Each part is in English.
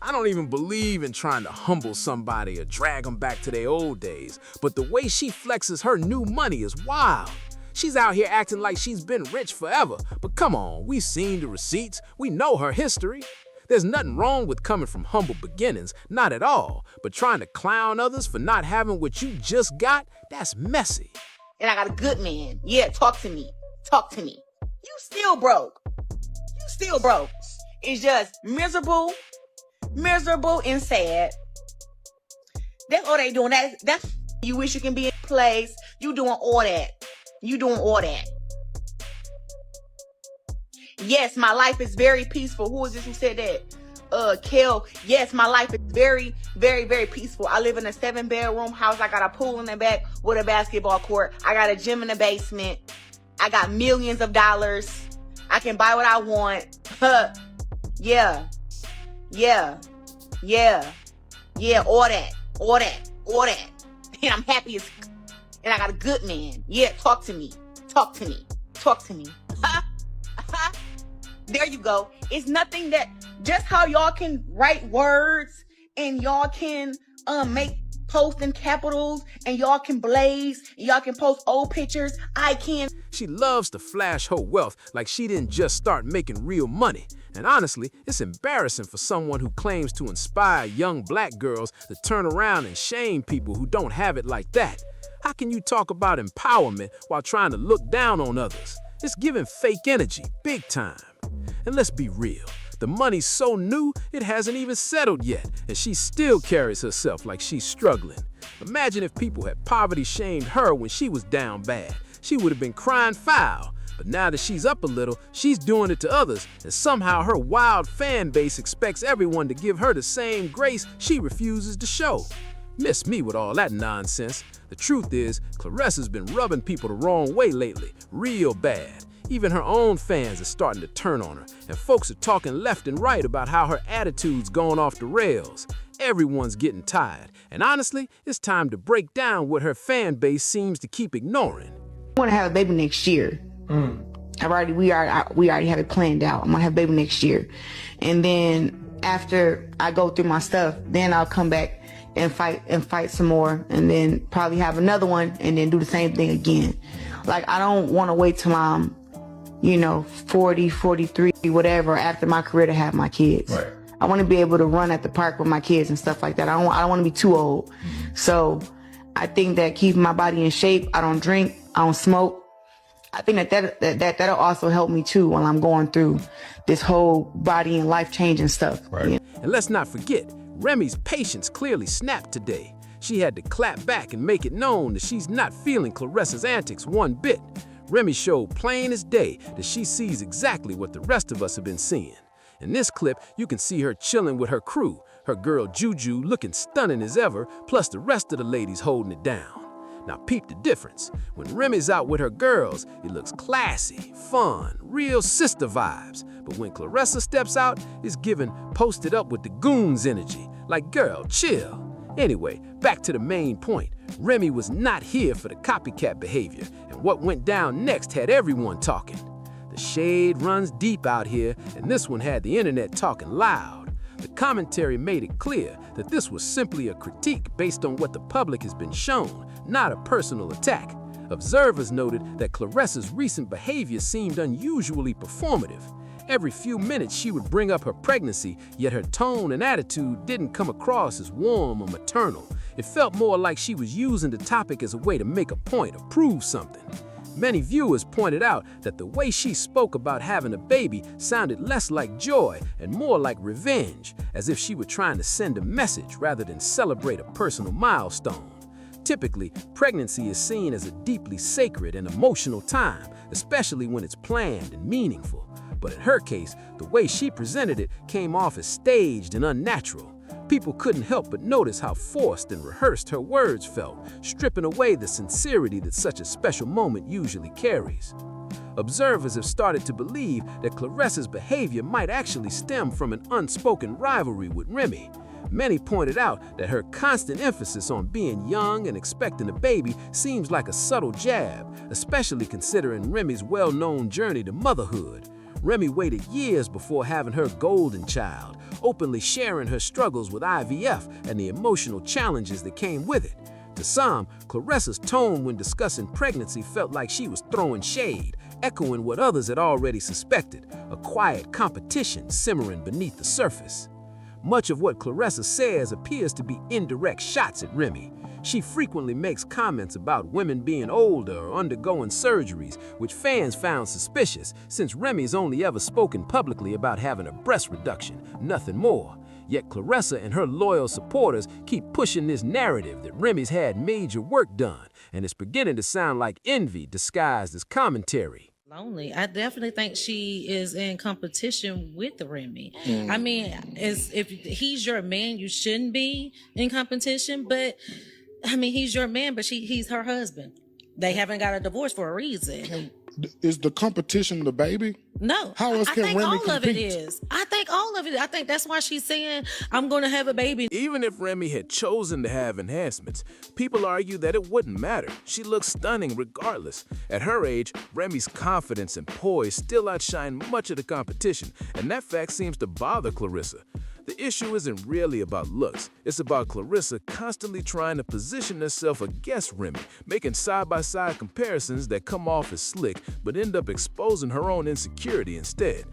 I don't even believe in trying to humble somebody or drag them back to their old days, but the way she flexes her new money is wild. She's out here acting like she's been rich forever, but come on, we've seen the receipts, we know her history. There's nothing wrong with coming from humble beginnings, not at all, but trying to clown others for not having what you just got, that's messy. And I got a good man. Yeah, talk to me. Talk to me. You still broke. You still broke. It's just miserable and sad. That's all they doing. That's you wish you can be in place. You doing all that. You doing all that. Yes, my life is very peaceful. Who is this who said that? Kel. Yes, my life is very, very, very peaceful. I live in a 7-bedroom house. I got a pool in the back with a basketball court. I got a gym in the basement. I got millions of dollars. I can buy what I want. Yeah. All that. And I'm happy as and I got a good man. Yeah, talk to me. There you go. It's nothing that just how y'all can write words and y'all can make posts in capitals and y'all can blaze and y'all can post old pictures. I can. She loves to flash her wealth like she didn't just start making real money. And honestly, it's embarrassing for someone who claims to inspire young black girls to turn around and shame people who don't have it like that. How can you talk about empowerment while trying to look down on others? It's giving fake energy, big time. And let's be real, the money's so new, it hasn't even settled yet, and she still carries herself like she's struggling. Imagine if people had poverty shamed her when she was down bad. She would have been crying foul. But now that she's up a little, she's doing it to others, and somehow her wild fan base expects everyone to give her the same grace she refuses to show. Miss me with all that nonsense. The truth is, Claressa's been rubbing people the wrong way lately, real bad. Even her own fans are starting to turn on her, and folks are talking left and right about how her attitude's gone off the rails. Everyone's getting tired, and honestly, it's time to break down what her fan base seems to keep ignoring. I want to have a baby next year. We already have it planned out. I'm gonna have a baby next year, and then after I go through my stuff, then I'll come back and fight some more, and then probably have another one, and then do the same thing again. Like, I don't want to wait till I'm 40, 43, whatever, after my career to have my kids. Right. I want to be able to run at the park with my kids and stuff like that. I don't want to be too old. So I think that keeping my body in shape, I don't drink, I don't smoke. I think that'll also help me too while I'm going through this whole body and life changing stuff. Right. And let's not forget, Remy's patience clearly snapped today. She had to clap back and make it known that she's not feeling Claressa's antics one bit. Remy showed plain as day that she sees exactly what the rest of us have been seeing. In this clip, you can see her chilling with her crew, her girl Juju looking stunning as ever, plus the rest of the ladies holding it down. Now peep the difference. When Remy's out with her girls, it looks classy, fun, real sister vibes. But when Claressa steps out, it's given posted up with the goons energy. Like, girl, chill. Anyway, back to the main point. Remy was not here for the copycat behavior, and what went down next had everyone talking. The shade runs deep out here, and this one had the internet talking loud. The commentary made it clear that this was simply a critique based on what the public has been shown, not a personal attack. Observers noted that Claressa's recent behavior seemed unusually performative. Every few minutes she would bring up her pregnancy, yet her tone and attitude didn't come across as warm or maternal. It felt more like she was using the topic as a way to make a point or prove something. Many viewers pointed out that the way she spoke about having a baby sounded less like joy and more like revenge, as if she were trying to send a message rather than celebrate a personal milestone. Typically, pregnancy is seen as a deeply sacred and emotional time, especially when it's planned and meaningful. But in her case, the way she presented it came off as staged and unnatural. People couldn't help but notice how forced and rehearsed her words felt, stripping away the sincerity that such a special moment usually carries. Observers have started to believe that Claressa's behavior might actually stem from an unspoken rivalry with Remy. Many pointed out that her constant emphasis on being young and expecting a baby seems like a subtle jab, especially considering Remy's well-known journey to motherhood. Remy waited years before having her golden child, openly sharing her struggles with IVF and the emotional challenges that came with it. To some, Claressa's tone when discussing pregnancy felt like she was throwing shade, echoing what others had already suspected, a quiet competition simmering beneath the surface. Much of what Claressa says appears to be indirect shots at Remy. She frequently makes comments about women being older or undergoing surgeries, which fans found suspicious since Remy's only ever spoken publicly about having a breast reduction, nothing more. Yet Claressa and her loyal supporters keep pushing this narrative that Remy's had major work done, and it's beginning to sound like envy disguised as commentary. Lonely. I definitely think she is in competition with Remy. I mean, if he's your man, you shouldn't be in competition, but I mean, he's your man, but he's her husband. They haven't got a divorce for a reason. Is the competition the baby? No. How else can Remy compete? I think all of it is. I think all of it. I think that's why she's saying, I'm going to have a baby. Even if Remy had chosen to have enhancements, people argue that it wouldn't matter. She looks stunning regardless. At her age, Remy's confidence and poise still outshine much of the competition, and that fact seems to bother Claressa. The issue isn't really about looks. It's about Claressa constantly trying to position herself against Remy, making side-by-side comparisons that come off as slick but end up exposing her own insecurity instead.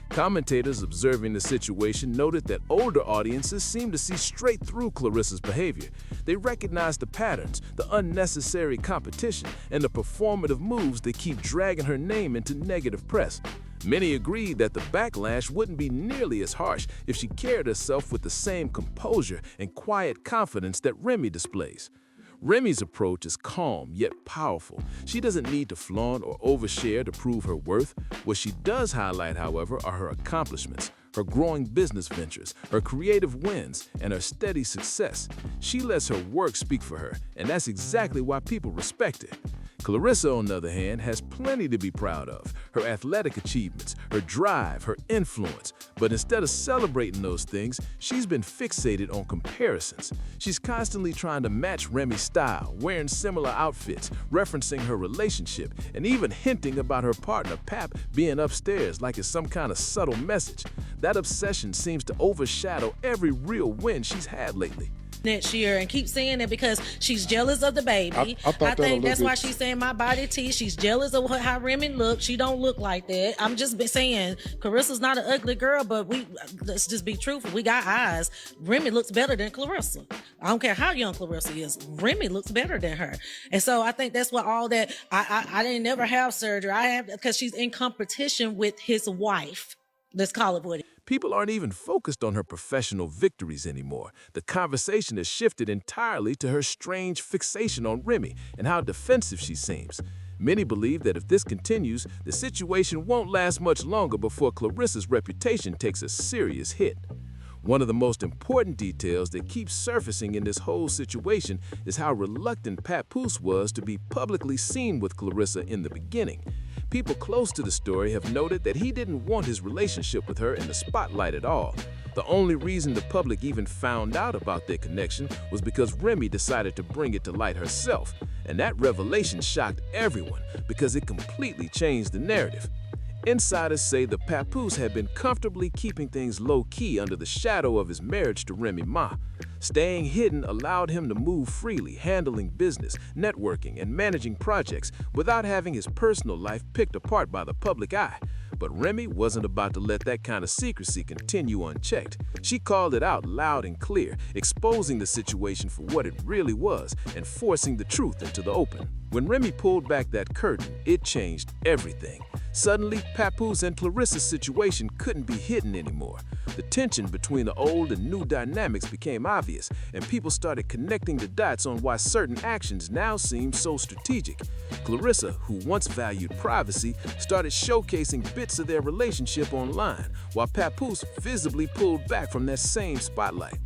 Commentators observing the situation noted that older audiences seem to see straight through Claressa's behavior. They recognize the patterns, the unnecessary competition, and the performative moves that keep dragging her name into negative press. Many agreed that the backlash wouldn't be nearly as harsh if she carried herself with the same composure and quiet confidence that Remy displays. Remy's approach is calm yet powerful. She doesn't need to flaunt or overshare to prove her worth. What she does highlight, however, are her accomplishments, her growing business ventures, her creative wins, and her steady success. She lets her work speak for her, and that's exactly why people respect it. Claressa, on the other hand, has plenty to be proud of, her athletic achievements, her drive, her influence. But instead of celebrating those things, she's been fixated on comparisons. She's constantly trying to match Remy's style, wearing similar outfits, referencing her relationship, and even hinting about her partner, Pap, being upstairs like it's some kind of subtle message. That obsession seems to overshadow every real win she's had lately. Next year and keep saying it because she's jealous of the baby. I think that's why she's saying my body T. She's jealous of how Remy looks. She don't look like that. I'm just saying Claressa's not an ugly girl, but let's just be truthful. We got eyes. Remy looks better than Claressa. I don't care how young Claressa is. Remy looks better than her. And so I think that's what all that I didn't never have surgery. I have because she's in competition with his wife. Let's call it what it is. People aren't even focused on her professional victories anymore. The conversation has shifted entirely to her strange fixation on Remy and how defensive she seems. Many believe that if this continues, the situation won't last much longer before Claressa's reputation takes a serious hit. One of the most important details that keeps surfacing in this whole situation is how reluctant Papoose was to be publicly seen with Claressa in the beginning. People close to the story have noted that he didn't want his relationship with her in the spotlight at all. The only reason the public even found out about their connection was because Remy decided to bring it to light herself. And that revelation shocked everyone because it completely changed the narrative. Insiders say the Papoose had been comfortably keeping things low-key under the shadow of his marriage to Remy Ma. Staying hidden allowed him to move freely, handling business, networking, and managing projects without having his personal life picked apart by the public eye. But Remy wasn't about to let that kind of secrecy continue unchecked. She called it out loud and clear, exposing the situation for what it really was and forcing the truth into the open. When Remy pulled back that curtain, it changed everything. Suddenly, Papoose and Claressa's situation couldn't be hidden anymore. The tension between the old and new dynamics became obvious, and people started connecting the dots on why certain actions now seemed so strategic. Claressa, who once valued privacy, started showcasing bits of their relationship online, while Papoose visibly pulled back from that same spotlight.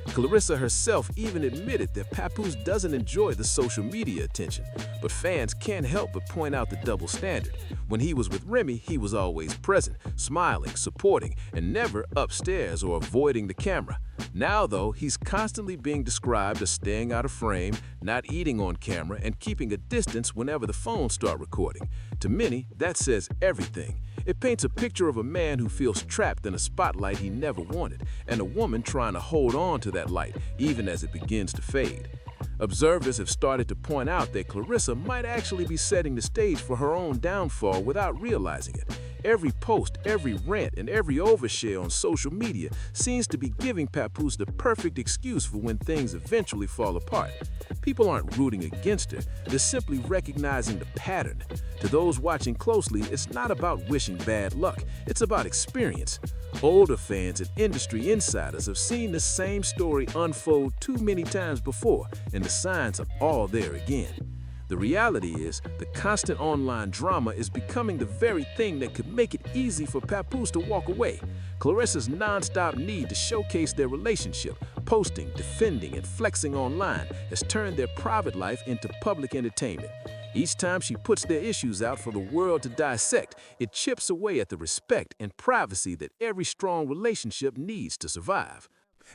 Claressa herself even admitted that Papoose doesn't enjoy the social media attention, but fans can't help but point out the double standard. When he was with Remy, he was always present, smiling, supporting, and never upstairs or avoiding the camera. Now, though, he's constantly being described as staying out of frame, not eating on camera, and keeping a distance whenever the phones start recording. To many, that says everything. It paints a picture of a man who feels trapped in a spotlight he never wanted, and a woman trying to hold on to that light, even as it begins to fade. Observers have started to point out that Claressa might actually be setting the stage for her own downfall without realizing it. Every post, every rant, and every overshare on social media seems to be giving Papoose the perfect excuse for when things eventually fall apart. People aren't rooting against her, they're simply recognizing the pattern. To those watching closely, it's not about wishing bad luck, it's about experience. Older fans and industry insiders have seen the same story unfold too many times before, and the signs are all there again. The reality is, the constant online drama is becoming the very thing that could make it easy for Papoose to walk away. Claressa's non-stop need to showcase their relationship, posting, defending, and flexing online has turned their private life into public entertainment. Each time she puts their issues out for the world to dissect, it chips away at the respect and privacy that every strong relationship needs to survive.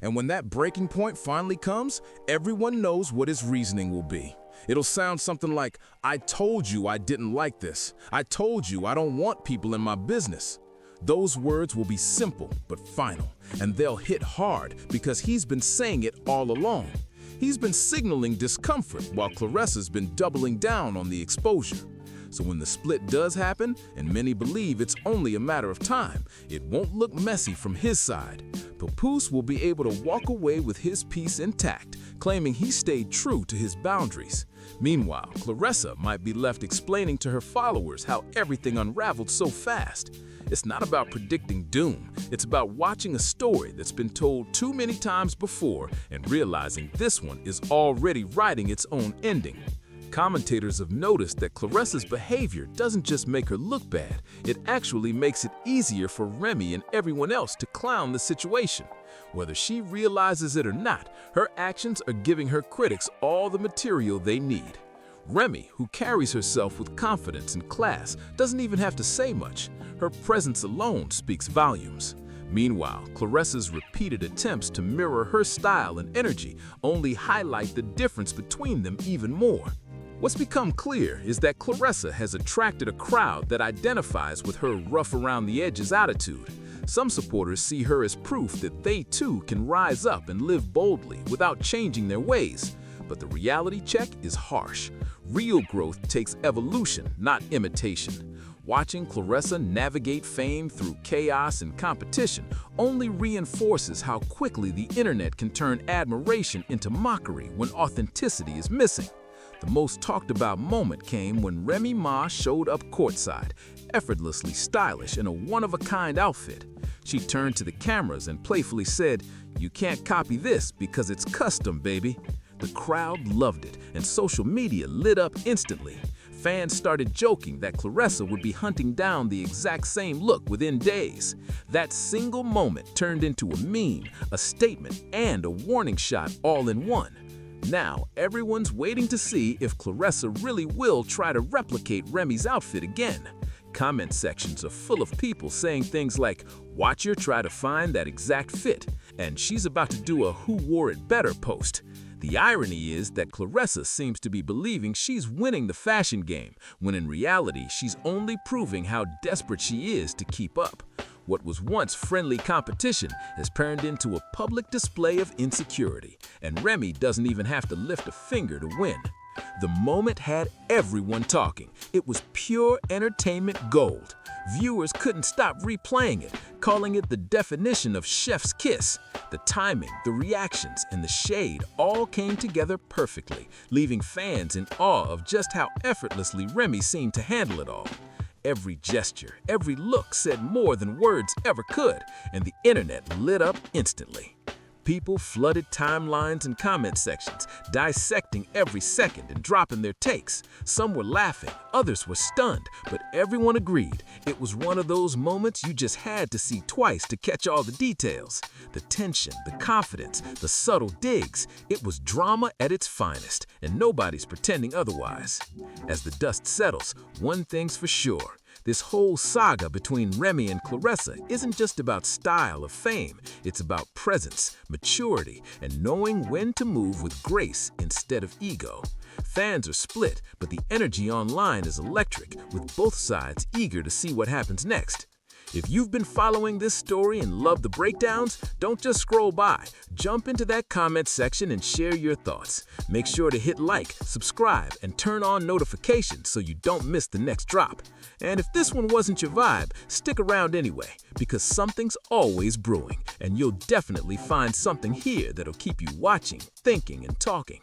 And when that breaking point finally comes, everyone knows what his reasoning will be. It'll sound something like, "I told you I didn't like this. I told you I don't want people in my business." Those words will be simple but final, and they'll hit hard because he's been saying it all along. He's been signaling discomfort while Claressa's been doubling down on the exposure. So when the split does happen, and many believe it's only a matter of time, it won't look messy from his side. Papoose will be able to walk away with his peace intact, claiming he stayed true to his boundaries. Meanwhile, Claressa might be left explaining to her followers how everything unraveled so fast. It's not about predicting doom, it's about watching a story that's been told too many times before and realizing this one is already writing its own ending. Commentators have noticed that Claressa's behavior doesn't just make her look bad, it actually makes it easier for Remy and everyone else to clown the situation. Whether she realizes it or not, her actions are giving her critics all the material they need. Remy, who carries herself with confidence and class, doesn't even have to say much. Her presence alone speaks volumes. Meanwhile, Claressa's repeated attempts to mirror her style and energy only highlight the difference between them even more. What's become clear is that Claressa has attracted a crowd that identifies with her rough-around-the-edges attitude. Some supporters see her as proof that they too can rise up and live boldly without changing their ways. But the reality check is harsh. Real growth takes evolution, not imitation. Watching Claressa navigate fame through chaos and competition only reinforces how quickly the internet can turn admiration into mockery when authenticity is missing. The most talked about moment came when Remy Ma showed up courtside, effortlessly stylish in a one-of-a-kind outfit. She turned to the cameras and playfully said, "You can't copy this because it's custom, baby." The crowd loved it, and social media lit up instantly. Fans started joking that Claressa would be hunting down the exact same look within days. That single moment turned into a meme, a statement, and a warning shot all in one. Now, everyone's waiting to see if Claressa really will try to replicate Remy's outfit again. Comment sections are full of people saying things like, "Watch her try to find that exact fit," and "She's about to do a who wore it better" post. The irony is that Claressa seems to be believing she's winning the fashion game, when in reality she's only proving how desperate she is to keep up. What was once friendly competition has turned into a public display of insecurity, and Remy doesn't even have to lift a finger to win. The moment had everyone talking. It was pure entertainment gold. Viewers couldn't stop replaying it, calling it the definition of chef's kiss. The timing, the reactions, and the shade all came together perfectly, leaving fans in awe of just how effortlessly Remy seemed to handle it all. Every gesture, every look said more than words ever could, and the internet lit up instantly. People flooded timelines and comment sections, dissecting every second and dropping their takes. Some were laughing, others were stunned, but everyone agreed it was one of those moments you just had to see twice to catch all the details. The tension, the confidence, the subtle digs. It was drama at its finest, and nobody's pretending otherwise. As the dust settles, one thing's for sure. This whole saga between Remy and Claressa isn't just about style or fame, it's about presence, maturity, and knowing when to move with grace instead of ego. Fans are split, but the energy online is electric, with both sides eager to see what happens next. If you've been following this story and love the breakdowns, don't just scroll by. Jump into that comment section and share your thoughts. Make sure to hit like, subscribe, and turn on notifications so you don't miss the next drop. And if this one wasn't your vibe, stick around anyway, because something's always brewing, and you'll definitely find something here that'll keep you watching, thinking, and talking.